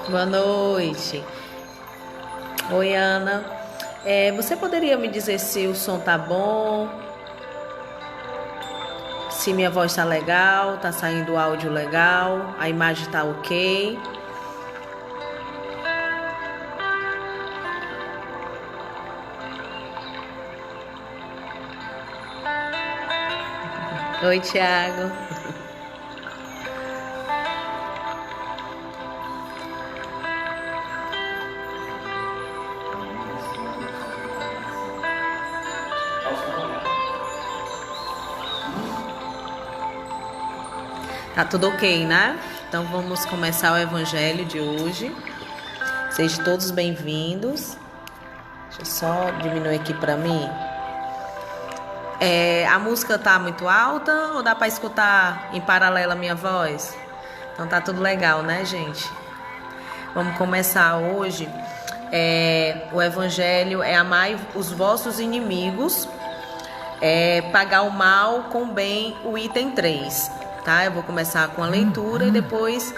Boa noite. Oi, Ana. Você poderia me dizer se o som tá bom? Se minha voz tá legal? Tá saindo o áudio legal? A imagem tá ok? Oi, Thiago. Tá tudo ok, né? Então vamos começar o evangelho de hoje. Sejam todos bem-vindos. Deixa eu só diminuir aqui pra mim. A música tá muito alta ou dá pra escutar em paralelo a minha voz? Então tá tudo legal, né, gente? Vamos começar hoje. O evangelho é amar os vossos inimigos, pagar o mal com o bem, o item 3. Tá? Eu vou começar com a leitura e depois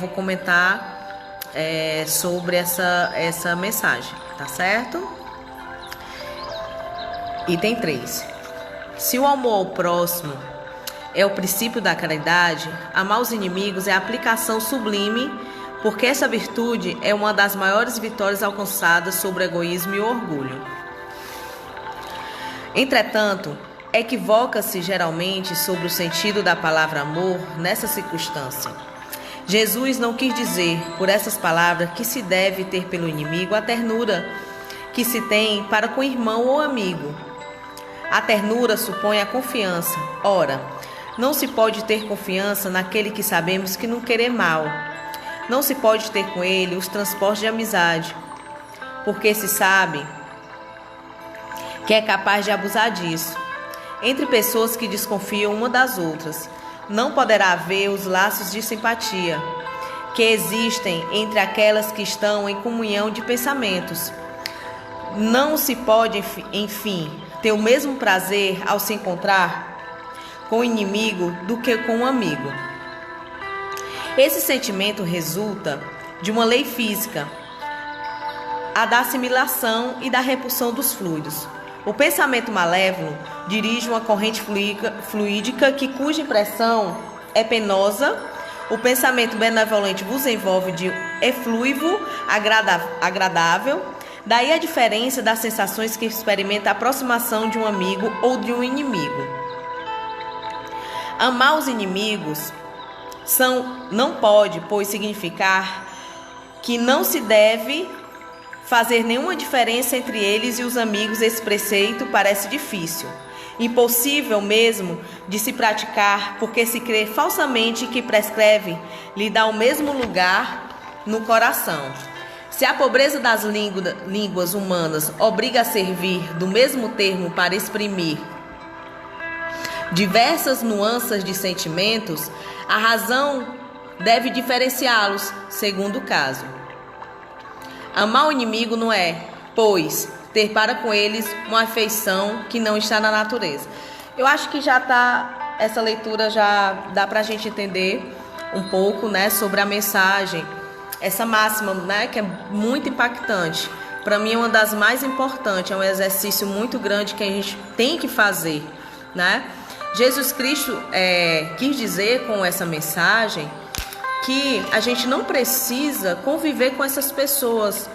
vou comentar sobre essa mensagem, tá certo? Item 3. Se o amor ao próximo é o princípio da caridade, amar os inimigos é a aplicação sublime, porque essa virtude é uma das maiores vitórias alcançadas sobre o egoísmo e o orgulho. Entretanto, equivoca-se geralmente sobre o sentido da palavra amor nessa circunstância. Jesus não quis dizer por essas palavras que se deve ter pelo inimigo a ternura que se tem para com o irmão ou amigo. A ternura supõe a confiança. Ora, não se pode ter confiança naquele que sabemos que não querer mal. Não se pode ter com ele os transportes de amizade, porque se sabe que é capaz de abusar disso. Entre pessoas que desconfiam uma das outras, não poderá haver os laços de simpatia que existem entre aquelas que estão em comunhão de pensamentos. Não se pode, enfim, ter o mesmo prazer ao se encontrar com o inimigo do que com o amigo. Esse sentimento resulta de uma lei física, a da assimilação e da repulsão dos fluidos. O pensamento malévolo dirige uma corrente fluídica cuja impressão é penosa. O pensamento benevolente vos envolve de efluivo agradável. Daí a diferença das sensações que experimenta a aproximação de um amigo ou de um inimigo. Amar os inimigos não pode, pois, significar que não se deve fazer nenhuma diferença entre eles e os amigos. Esse preceito parece difícil, impossível mesmo de se praticar, porque se crê falsamente que prescreve lhe dá o mesmo lugar no coração. Se a pobreza das línguas humanas obriga a servir do mesmo termo para exprimir diversas nuances de sentimentos, a razão deve diferenciá-los segundo o caso. Amar o inimigo não é, pois, ter para com eles uma afeição que não está na natureza. Eu acho que essa leitura já dá para a gente entender um pouco, né, sobre a mensagem, essa máxima, né, que é muito impactante. Para mim é uma das mais importantes, é um exercício muito grande que a gente tem que fazer, né? Jesus Cristo quis dizer com essa mensagem que a gente não precisa conviver com essas pessoas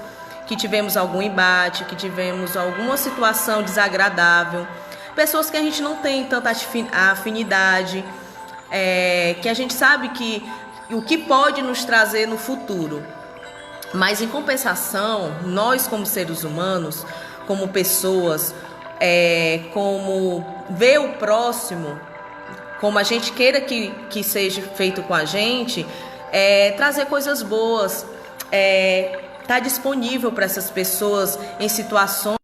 que tivemos algum embate, que tivemos alguma situação desagradável, pessoas que a gente não tem tanta afinidade, que a gente sabe que o que pode nos trazer no futuro. Mas em compensação, nós como seres humanos, como pessoas, como ver o próximo, como a gente queira que seja feito com a gente, trazer coisas boas, tá disponível para essas pessoas em situações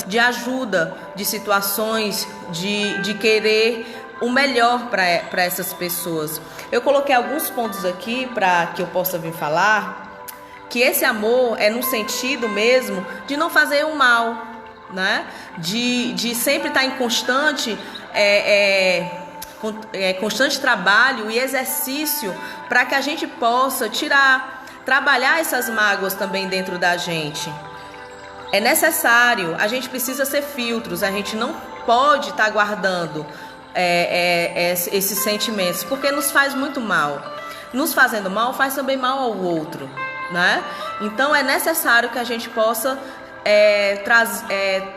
de ajuda, de situações de querer o melhor para essas pessoas. Eu coloquei alguns pontos aqui para que eu possa vir falar, que esse amor é no sentido mesmo de não fazer o mal, né? De sempre estar em constante constante trabalho e exercício para que a gente possa tirar trabalhar essas mágoas também dentro da gente. É necessário, a gente precisa ser filtros, a gente não pode estar guardando esses sentimentos, porque nos faz muito mal. Nos fazendo mal, faz também mal ao outro, né? Então é necessário que a gente possa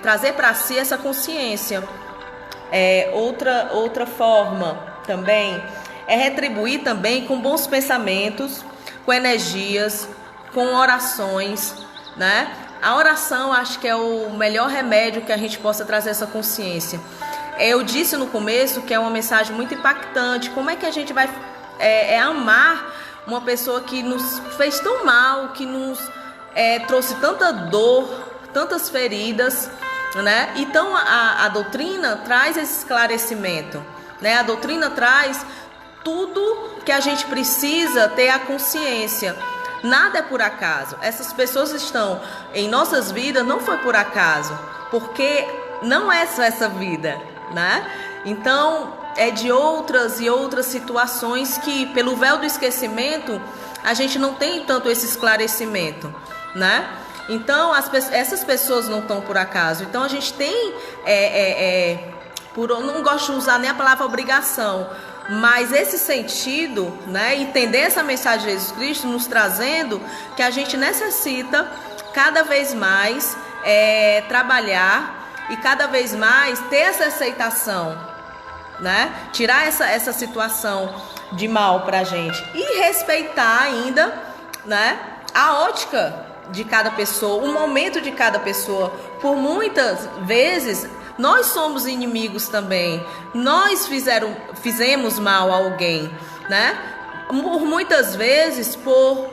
trazer para si essa consciência. Outra forma também é retribuir também com bons pensamentos, com energias, com orações, né? A oração acho que é o melhor remédio que a gente possa trazer essa consciência. Eu disse no começo que é uma mensagem muito impactante. Como é que a gente vai amar uma pessoa que nos fez tão mal, que nos trouxe tanta dor, tantas feridas, né? Então a doutrina traz esse esclarecimento, né? A doutrina traz tudo que a gente precisa ter a consciência. Nada é por acaso. Essas pessoas estão em nossas vidas, não foi por acaso, porque não é só essa vida, né? Então é de outras e outras situações que, pelo véu do esquecimento, a gente não tem tanto esse esclarecimento, né? Então essas pessoas não estão por acaso. Então a gente tem, não gosto de usar nem a palavra obrigação, mas esse sentido, né, entender essa mensagem de Jesus Cristo nos trazendo que a gente necessita cada vez mais trabalhar e cada vez mais ter essa aceitação, né? Tirar essa situação de mal pra gente e respeitar ainda, né, a ótica de cada pessoa, o momento de cada pessoa. Por muitas vezes nós somos inimigos também. Nós fizemos mal a alguém, né? Por muitas vezes, por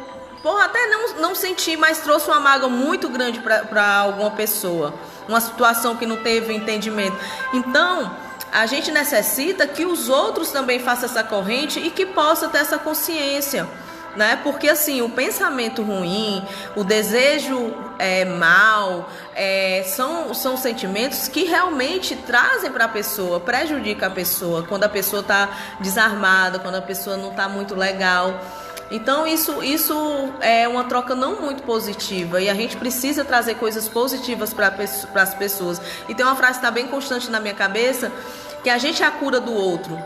até não sentir, mas trouxe uma mágoa muito grande para alguma pessoa. Uma situação que não teve entendimento. Então, a gente necessita que os outros também façam essa corrente e que possa ter essa consciência, né? Porque assim, o pensamento ruim, o desejo mal, são sentimentos que realmente trazem para a pessoa, prejudica a pessoa, quando a pessoa está desarmada, quando a pessoa não está muito legal. Então isso é uma troca não muito positiva e a gente precisa trazer coisas positivas para as pessoas. E tem uma frase que está bem constante na minha cabeça, que a gente é a cura do outro,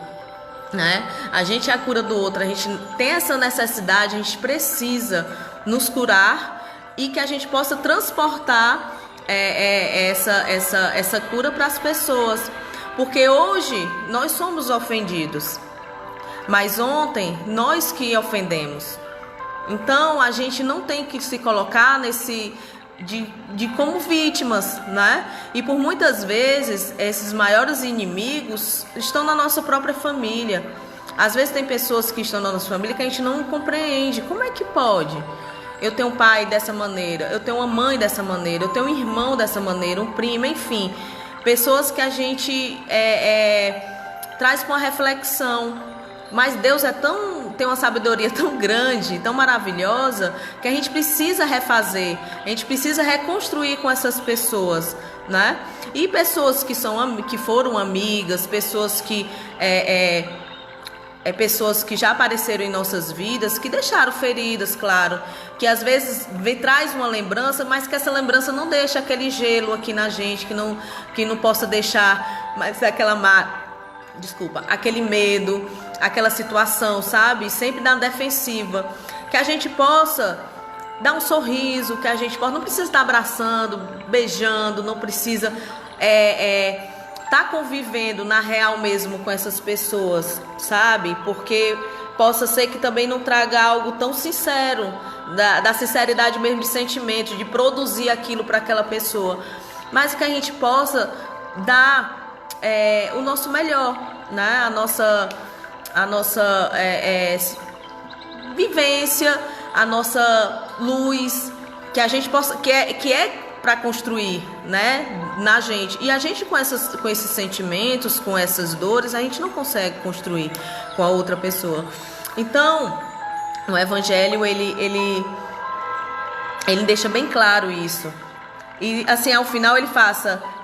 né? A gente é a cura do outro, a gente tem essa necessidade, a gente precisa nos curar e que a gente possa transportar essa cura para as pessoas, porque hoje nós somos ofendidos, mas ontem nós que ofendemos. Então a gente não tem que se colocar de como vítimas, né? E por muitas vezes esses maiores inimigos estão na nossa própria família. Às vezes tem pessoas que estão na nossa família que a gente não compreende. Como é que pode? Eu tenho um pai dessa maneira, eu tenho uma mãe dessa maneira, eu tenho um irmão dessa maneira, um primo, enfim. Pessoas que a gente traz com a reflexão. Mas Deus tem uma sabedoria tão grande, tão maravilhosa, que a gente precisa refazer, a gente precisa reconstruir com essas pessoas, né? E pessoas que foram amigas, pessoas que pessoas que já apareceram em nossas vidas, que deixaram feridas, claro, que às vezes traz uma lembrança, mas que essa lembrança não deixa aquele gelo aqui na gente, que não possa deixar mais aquele medo, aquela situação, sabe? Sempre na defensiva. Que a gente possa dar um sorriso, que a gente possa, não precisa estar abraçando, beijando, não precisa estar convivendo na real mesmo com essas pessoas, sabe? Porque possa ser que também não traga algo tão sincero, da sinceridade mesmo de sentimento, de produzir aquilo para aquela pessoa, mas que a gente possa dar o nosso melhor, né? A nossa vivência, a nossa luz, que a gente possa, que é para construir, né, na gente. E a gente com esses sentimentos, com essas dores, a gente não consegue construir com a outra pessoa. Então, o Evangelho ele deixa bem claro isso. E assim, ao final ele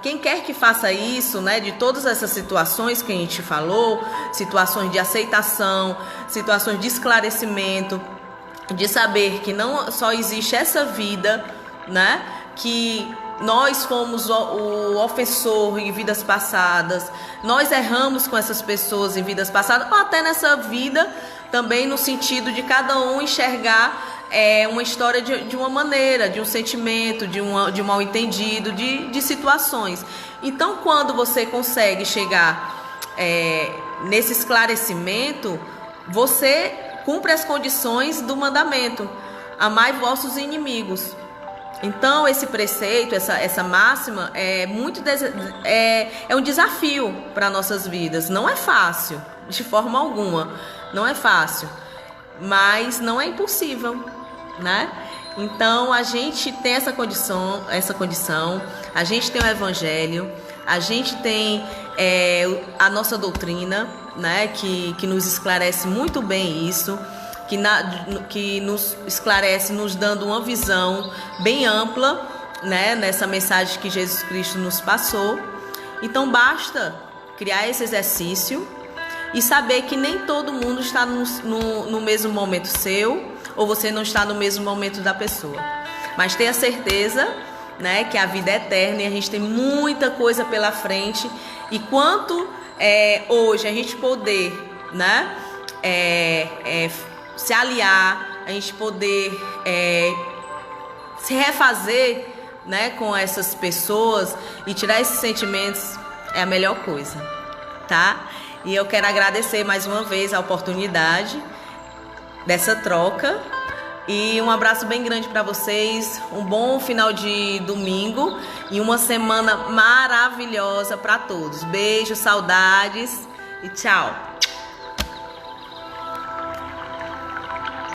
quem quer que faça isso, né, de todas essas situações que a gente falou, situações de aceitação, situações de esclarecimento, de saber que não só existe essa vida, né? Que nós fomos o ofensor em vidas passadas, nós erramos com essas pessoas em vidas passadas, ou até nessa vida também, no sentido de cada um enxergar uma história de uma maneira, de um sentimento, de um mal entendido, de situações. Então, quando você consegue chegar nesse esclarecimento, você cumpre as condições do mandamento: amai vossos inimigos. Então, esse preceito, essa máxima é um desafio para nossas vidas. Não é fácil, de forma alguma, não é fácil, mas não é impossível, né? Então, a gente tem essa condição, a gente tem o Evangelho, a gente tem a nossa doutrina, né? Que nos esclarece muito bem isso. Que nos esclarece, nos dando uma visão bem ampla, né, nessa mensagem que Jesus Cristo nos passou. Então basta criar esse exercício e saber que nem todo mundo está no mesmo momento seu, ou você não está no mesmo momento da pessoa. Mas tenha certeza, né, que a vida é eterna e a gente tem muita coisa pela frente. E quanto hoje a gente poder, né, se aliar, a gente poder se refazer, né, com essas pessoas e tirar esses sentimentos, é a melhor coisa, tá? E eu quero agradecer mais uma vez a oportunidade dessa troca e um abraço bem grande para vocês, um bom final de domingo e uma semana maravilhosa para todos. Beijos, saudades e tchau!